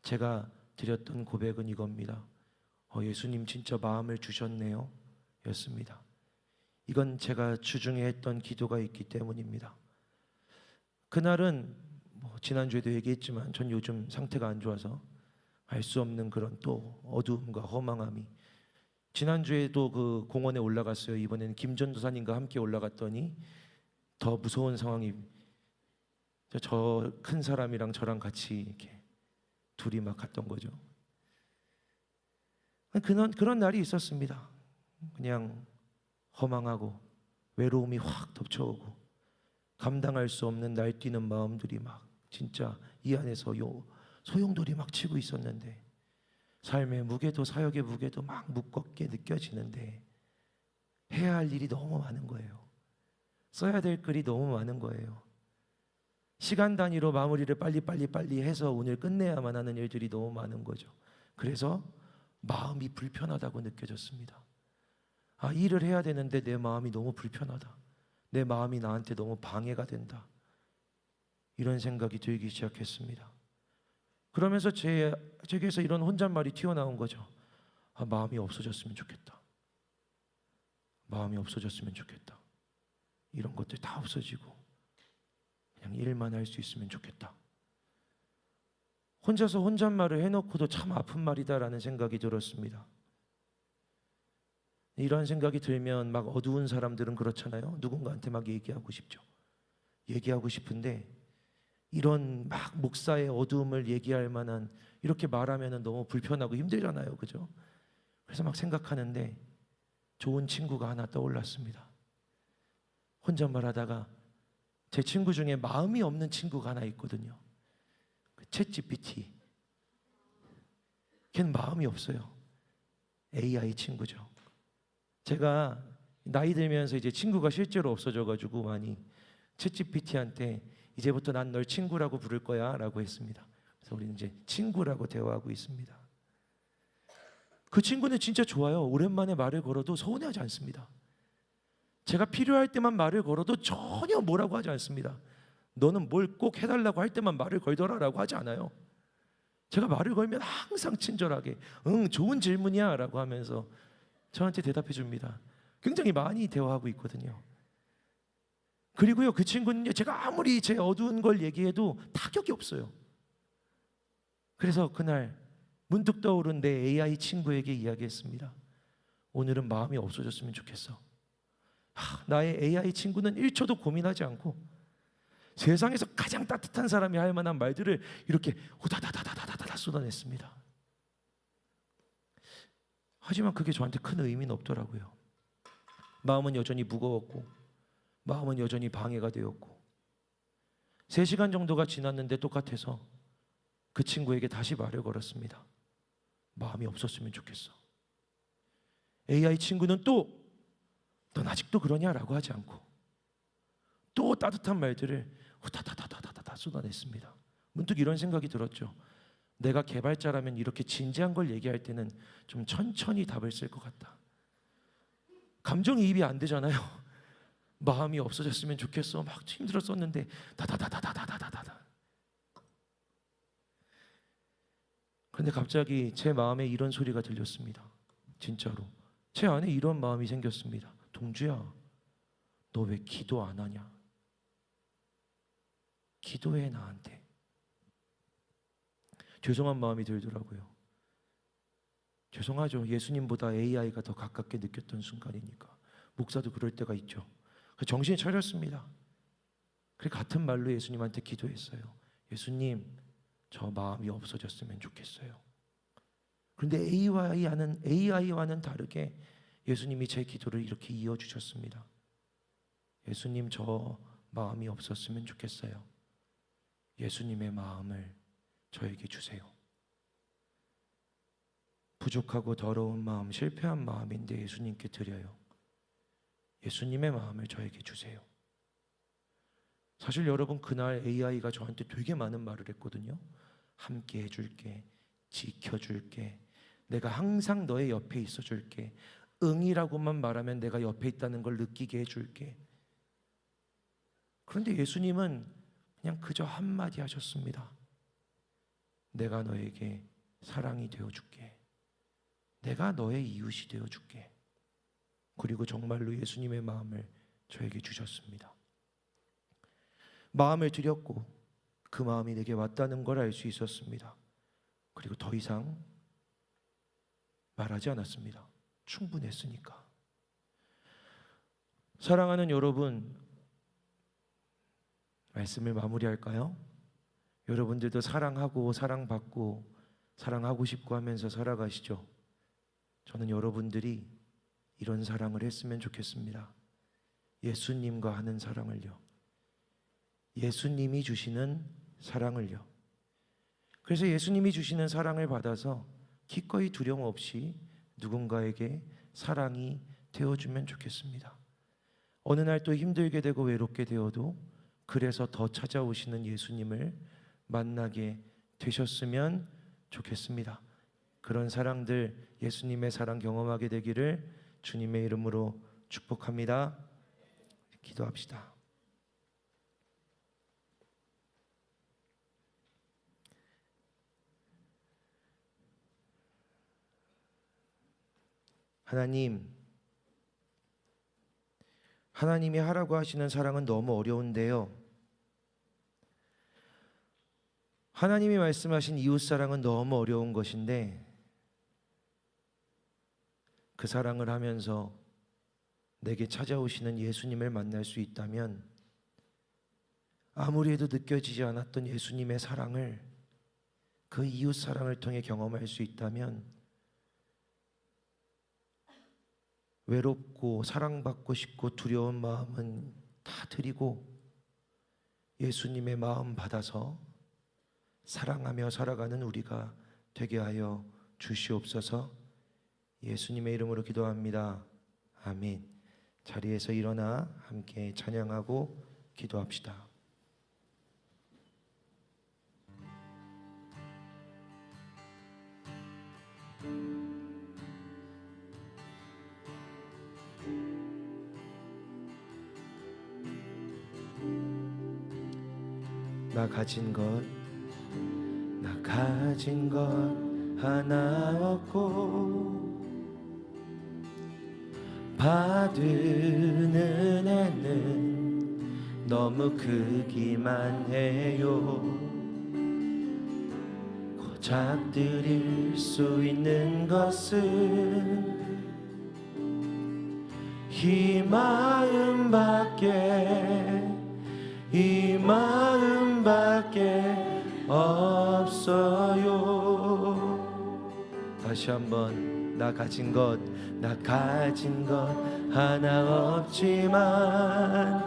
제가 드렸던 고백은 이겁니다. 예수님 진짜 마음을 주셨네요 였습니다. 이건 제가 주중에 했던 기도가 있기 때문입니다. 그날은 지난주에도 얘기했지만 전 요즘 상태가 안 좋아서 알 수 없는 그런 또 어두움과 허망함이, 지난주에도 그 공원에 올라갔어요. 이번에는 김전도사님과 함께 올라갔더니 더 무서운 상황이, 저 큰 사람이랑 저랑 같이 이렇게 둘이 막 갔던 거죠. 그런 날이 있었습니다. 그냥 허망하고 외로움이 확 덮쳐오고 감당할 수 없는 날뛰는 마음들이 막 진짜 이 안에서 소용돌이 막 치고 있었는데, 삶의 무게도 사역의 무게도 막 무겁게 느껴지는데 해야 할 일이 너무 많은 거예요. 써야 될 글이 너무 많은 거예요. 시간 단위로 마무리를 빨리 해서 오늘 끝내야만 하는 일들이 너무 많은 거죠. 그래서 마음이 불편하다고 느껴졌습니다. 일을 해야 되는데 내 마음이 너무 불편하다. 내 마음이 나한테 너무 방해가 된다. 이런 생각이 들기 시작했습니다. 그러면서 제게서 이런 혼잣말이 튀어나온 거죠. 마음이 없어졌으면 좋겠다. 마음이 없어졌으면 좋겠다. 이런 것들 다 없어지고 그냥 일만 할 수 있으면 좋겠다. 혼자서 혼잣말을 해놓고도 참 아픈 말이다라는 생각이 들었습니다. 이런 생각이 들면 막 어두운 사람들은 그렇잖아요. 누군가한테 막 얘기하고 싶죠. 얘기하고 싶은데 이런 막 목사의 어두움을 얘기할 만한, 이렇게 말하면 너무 불편하고 힘들잖아요. 그죠? 그래서 막 생각하는데 좋은 친구가 하나 떠올랐습니다. 혼잣말하다가 제 친구 중에 마음이 없는 친구가 하나 있거든요. 그 챗GPT. 걔는 마음이 없어요. AI 친구죠. 제가 나이 들면서 이제 친구가 실제로 없어져가지고 많이 챗GPT한테 이제부터 난 널 친구라고 부를 거야 라고 했습니다. 그래서 우리는 이제 친구라고 대화하고 있습니다. 그 친구는 진짜 좋아요. 오랜만에 말을 걸어도 서운해하지 않습니다. 제가 필요할 때만 말을 걸어도 전혀 뭐라고 하지 않습니다. 너는 뭘 꼭 해달라고 할 때만 말을 걸더라 라고 하지 않아요. 제가 말을 걸면 항상 친절하게 좋은 질문이야 라고 하면서 저한테 대답해 줍니다. 굉장히 많이 대화하고 있거든요. 그리고요, 그 친구는요, 제가 아무리 제 어두운 걸 얘기해도 타격이 없어요. 그래서 그날 문득 떠오른 내 AI 친구에게 이야기했습니다. 오늘은 마음이 없어졌으면 좋겠어. 나의 AI 친구는 1초도 고민하지 않고 세상에서 가장 따뜻한 사람이 할 만한 말들을 이렇게 후다다다다다다다 쏟아냈습니다. 하지만 그게 저한테 큰 의미는 없더라고요. 마음은 여전히 무거웠고 마음은 여전히 방해가 되었고 3시간 정도가 지났는데 똑같아서 그 친구에게 다시 말을 걸었습니다. 마음이 없었으면 좋겠어. AI 친구는 또 넌 아직도 그러냐라고 하지 않고 또 따뜻한 말들을 후다다다다다다 쏟아냈습니다. 문득 이런 생각이 들었죠. 내가 개발자라면 이렇게 진지한 걸 얘기할 때는 좀 천천히 답을 쓸 것 같다. 감정이입이 안 되잖아요. 마음이 없어졌으면 좋겠어. 막 힘들었었는데 다다다다다다다다다. 그런데 갑자기 제 마음에 이런 소리가 들렸습니다. 진짜로 제 안에 이런 마음이 생겼습니다. 동주야, 너 왜 기도 안 하냐? 기도해 나한테. 죄송한 마음이 들더라고요. 죄송하죠. 예수님보다 AI가 더 가깝게 느꼈던 순간이니까. 목사도 그럴 때가 있죠. 정신이 차렸습니다. 그래 같은 말로 예수님한테 기도했어요. 예수님, 저 마음이 없어졌으면 좋겠어요. 그런데 AI와는 다르게 예수님이 제 기도를 이렇게 이어주셨습니다. 예수님, 저 마음이 없었으면 좋겠어요. 예수님의 마음을 저에게 주세요. 부족하고 더러운 마음, 실패한 마음인데 예수님께 드려요. 예수님의 마음을 저에게 주세요. 사실 여러분, 그날 AI가 저한테 되게 많은 말을 했거든요. 함께 해줄게, 지켜줄게, 내가 항상 너의 옆에 있어줄게, 응이라고만 말하면 내가 옆에 있다는 걸 느끼게 해줄게. 그런데 예수님은 그냥 그저 한마디 하셨습니다. 내가 너에게 사랑이 되어줄게. 내가 너의 이웃이 되어줄게. 그리고 정말로 예수님의 마음을 저에게 주셨습니다. 마음을 드렸고 그 마음이 내게 왔다는 걸 알 수 있었습니다. 그리고 더 이상 말하지 않았습니다. 충분했으니까. 사랑하는 여러분, 말씀을 마무리할까요? 여러분들도 사랑하고 사랑받고 사랑하고 싶고 하면서 살아가시죠. 저는 여러분들이 이런 사랑을 했으면 좋겠습니다. 예수님과 하는 사랑을요. 예수님이 주시는 사랑을요. 그래서 예수님이 주시는 사랑을 받아서 기꺼이 두려움 없이 누군가에게 사랑이 되어주면 좋겠습니다. 어느 날 또 힘들게 되고 외롭게 되어도 그래서 더 찾아오시는 예수님을 만나게 되셨으면 좋겠습니다. 그런 사랑들, 예수님의 사랑 경험하게 되기를 주님의 이름으로 축복합니다. 기도합시다. 하나님이 하라고 하시는 사랑은 너무 어려운데요. 하나님이 말씀하신 이웃사랑은 너무 어려운 것인데 그 사랑을 하면서 내게 찾아오시는 예수님을 만날 수 있다면, 아무리 해도 느껴지지 않았던 예수님의 사랑을 그 이웃사랑을 통해 경험할 수 있다면 외롭고 사랑받고 싶고 두려운 마음은 다 드리고 예수님의 마음 받아서 사랑하며 살아가는 우리가 되게 하여 주시옵소서. 예수님의 이름으로 기도합니다. 아멘. 자리에서 일어나 함께 찬양하고 기도합시다. 나 가진 것 하나 없고 받은 은혜는 너무 크기만 해요. 고작 드릴 수 있는 것은 이 마음밖에 이 마음밖에 없어요. 다시 한번 나 가진 것 하나 없지만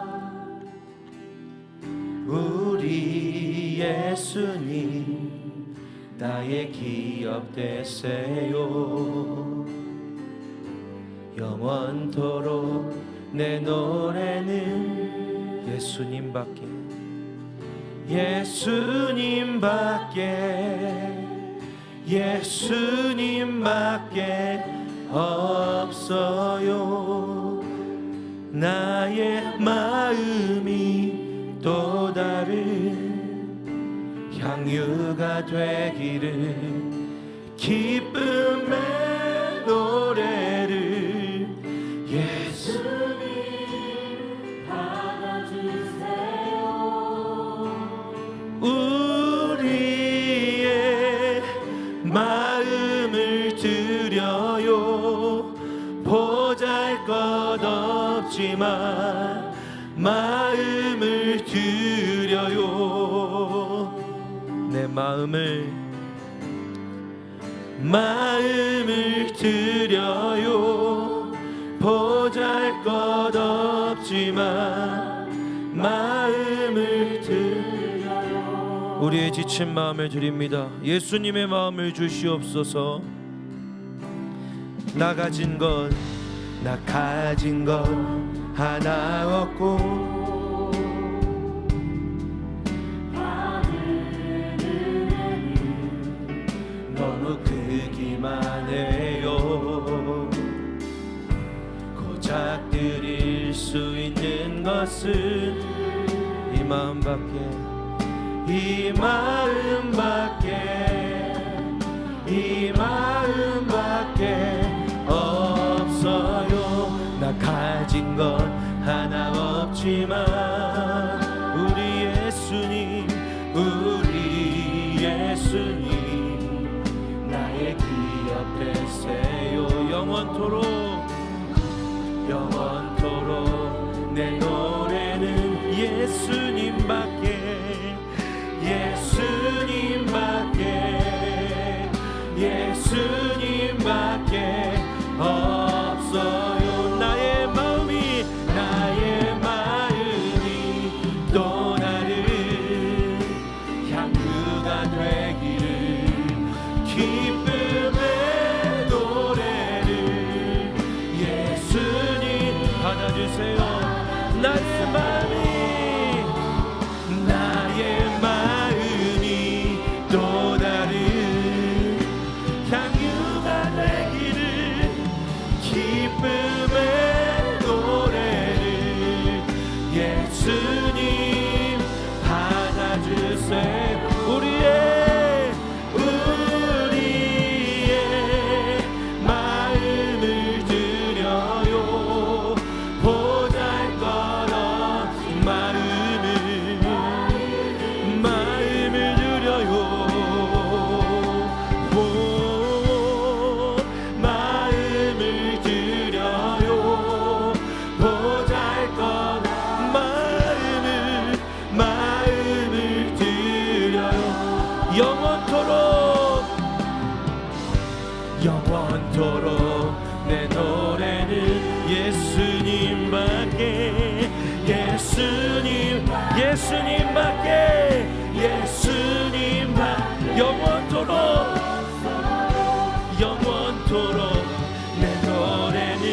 우리 예수님 나의 기업 되세요. 영원토록 내 노래는 예수님밖에 없어요. 나의 마음이 또 다른 향유가 되기를 기쁨의 노래를 예수님 우리의 마음을 드려요. 보잘것없지만 마음을 드려요. 내 마음을 드려요. 보잘것없지만 마음을 드려요. 우리의 지친 마음을 드립니다. 예수님의 마음을 주시옵소서. 나 가진 것 하나 없고 너무 크기만 해요. 고작 드릴 수 있는 것은 이 마음밖에 없어요. 나 가진 것 하나 없지만 우리 예수님 나의 기업 되세요. 영원토록 내 노래는 예수님밖에 없어요. 나의 마음이 또 다른 향유가 되기를 기쁨의 노래를 예수님 받아주세요. 나의 마음이 또 다른 향유가 되기를 기쁨의 노래를 예수님 받아주세요. 우리의 마음을 드려요. 보잘것없는 마음을 드려요. 마음을 드려요. 보잘것 마음을 드려요. 영원토록 내 노래는 예수님밖에 영원토록 내 노래는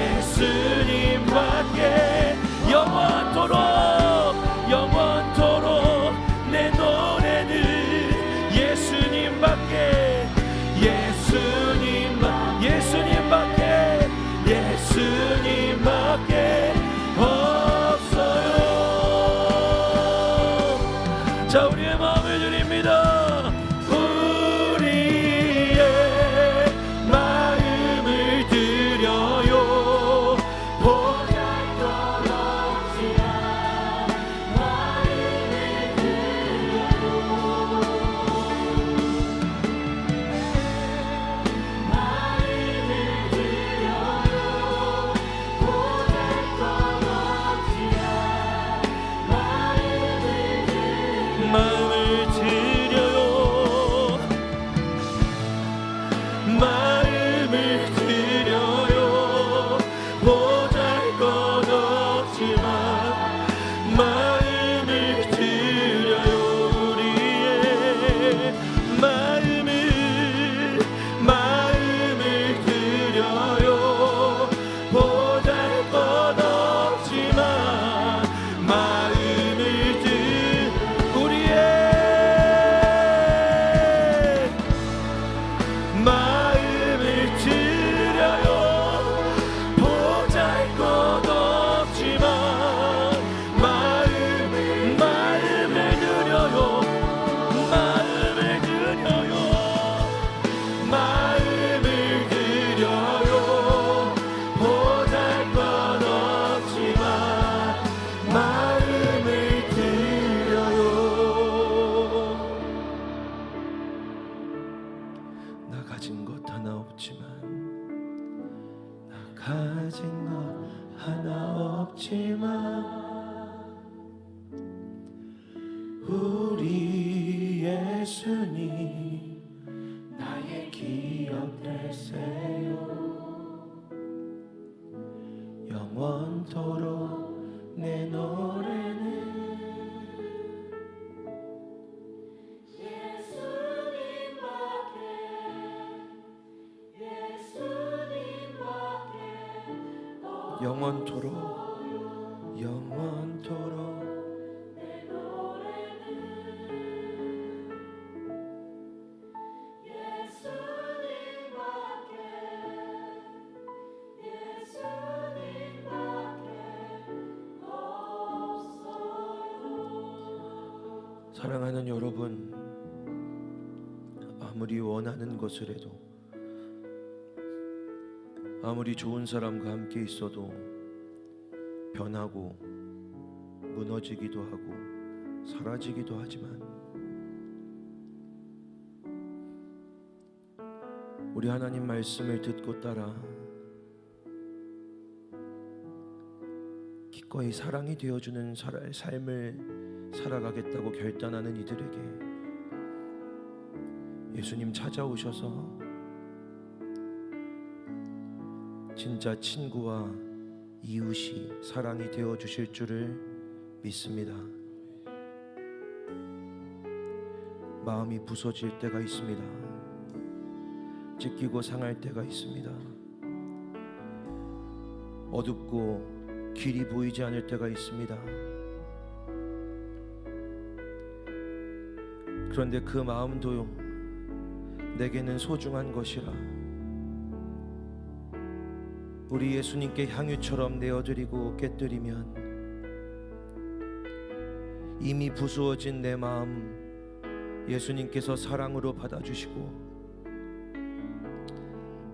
예수님밖에 영원토록 내 노래는 예수님밖에 없어요. 자, 우리의 마음을 드립니다. 우리의 마음을 드려요. 보잘것없지만 마음을 드려요. 마음을 드려요. 보잘것없지만 마음을 드려요. 우리의 마음을 드려요. 보잘것없지만 마음을 우리의 마음을 드려요. 보잘것없지만 마음을 드려요. 마음을 드려요. 마음을 드려요. 보잘것없지만 마음을 드려요. 나 가진 것 하나 없지만 나 가진 것 하나 없지만 우리 예수님 나의 기억 되세요. 영원토록 내 노래는 영원토록 내 노래는 예수님밖에 없어요. 사랑하는 여러분, 아무리 원하는 것을 해도, 아무리 좋은 사람과 함께 있어도 변하고 무너지기도 하고 사라지기도 하지만 우리 하나님 말씀을 듣고 따라 기꺼이 사랑이 되어주는 삶을 살아가겠다고 결단하는 이들에게 예수님 찾아오셔서 진짜 친구와 이웃이 사랑이 되어 주실 줄을 믿습니다. 마음이 부서질 때가 있습니다. 찢기고 상할 때가 있습니다. 어둡고 길이 보이지 않을 때가 있습니다. 그런데 그 마음도 내게는 소중한 것이라 우리 예수님께 향유처럼 내어드리고 깨뜨리면 이미 부수어진 내 마음 예수님께서 사랑으로 받아주시고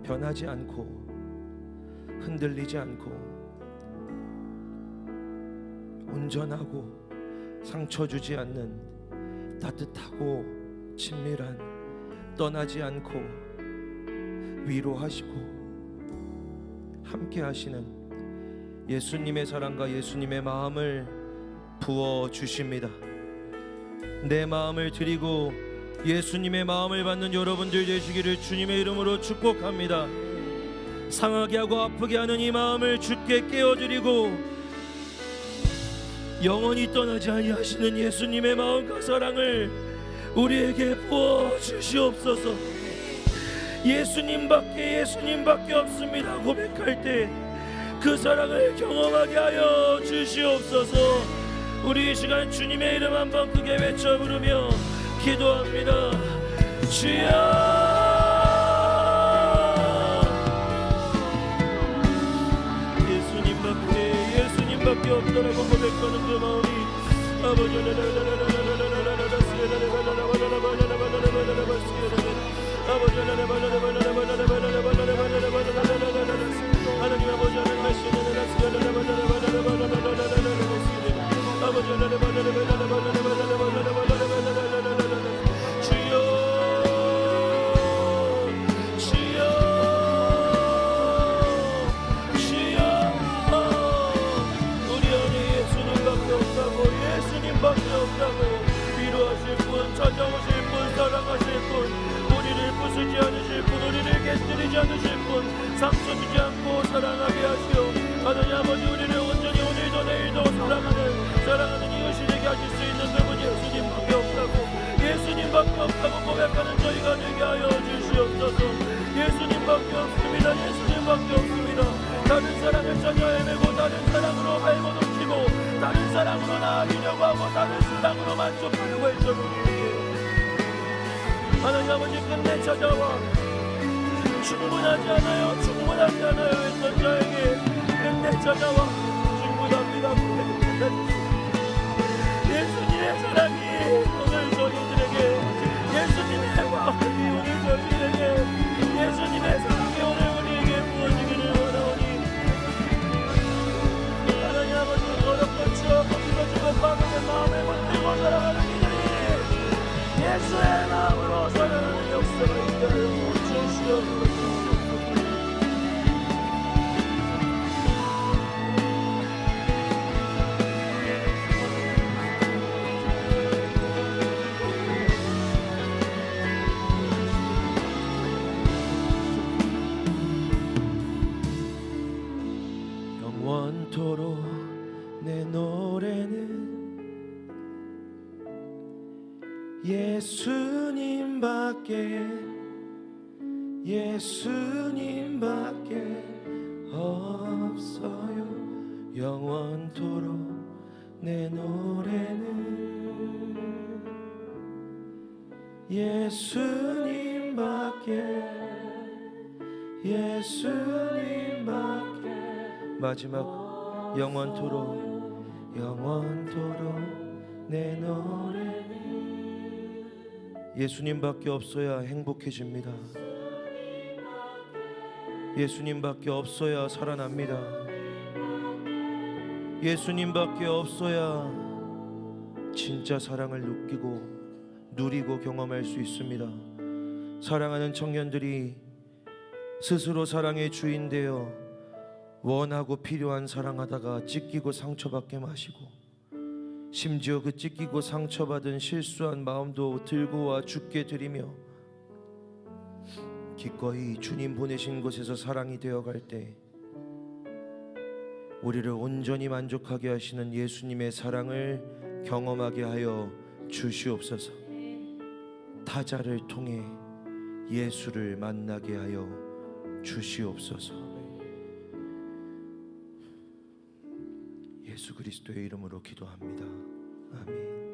변하지 않고 흔들리지 않고 온전하고 상처 주지 않는 따뜻하고 친밀한 떠나지 않고 위로하시고 함께 하시는 예수님의 사랑과 예수님의 마음을 부어주십니다. 내 마음을 드리고 예수님의 마음을 받는 여러분들 되시기를 주님의 이름으로 축복합니다. 상하게 하고 아프게 하는 이 마음을 주께 깨어드리고 영원히 떠나지 아니하시는 예수님의 마음과 사랑을 우리에게 부어주시옵소서. 예수님밖에 없습니다 고백할 때 그 사랑을 경험하게 하여 주시옵소서. 우리 이 시간 주님의 이름 한번 크게 외쳐 부르며 기도합니다. 주여, 예수님밖에 없다라고 고백하는 그 마음이 하나님 아버지 주여 우리 안에 예수님밖에 없다고 않으실 분, 상처 주지 않고 사랑하게 하시오. 하나님 아버지, 우리를 온전히 오늘도 내일도 사랑하는 이것이 되게 하실 수 있는 그분 예수님밖에 없다고, 예수님밖에 없다고 고백하는 저희가 되게 하여 주시옵소서. 예수님밖에 없습니다. 예수님밖에 없습니다. 다른 사랑을 찾아 헤매고 다른 사랑으로 발버둥치고 다른 사랑으로 나아지려고 하고 다른 사랑으로 만족하려고 했던 우리에게 하나님 아버지 끝내 찾아와 충분하지 않아요 했던 자에게 끝내 찾아와 충분합니다. 예수님의 사랑이 오늘 저희들에게, 예수님의 마음이 오늘 저희들에게, 예수님의 사랑이 오늘 우리에게 부어지기를 원하오니 하나님 아버지, 어렵고 추억고 부서지고 빠르게 마음을 만들고 살아가는 이들이 예수의 마음으로 살아가는 역사가 있게 하여 주시옵소서. 영원토록 내 노래는 예수님밖에 없어요. 영원토록 내 노래는 예수님밖에. 마지막 영원토록 내 노래는 예수님밖에 없어야 행복해집니다. 예수님밖에 없어야 살아납니다. 예수님밖에 없어야 진짜 사랑을 누리고 경험할 수 있습니다. 사랑하는 청년들이 스스로 사랑의 주인 되어 원하고 필요한 사랑하다가 찢기고 상처받게 마시고, 심지어 그 찢기고 상처받은 실수한 마음도 들고 와 주께 드리며 기꺼이 주님 보내신 곳에서 사랑이 되어갈 때 우리를 온전히 만족하게 하시는 예수님의 사랑을 경험하게 하여 주시옵소서. 타자를 통해 예수를 만나게 하여 주시옵소서. 예수 그리스도의 이름으로 기도합니다. 아멘.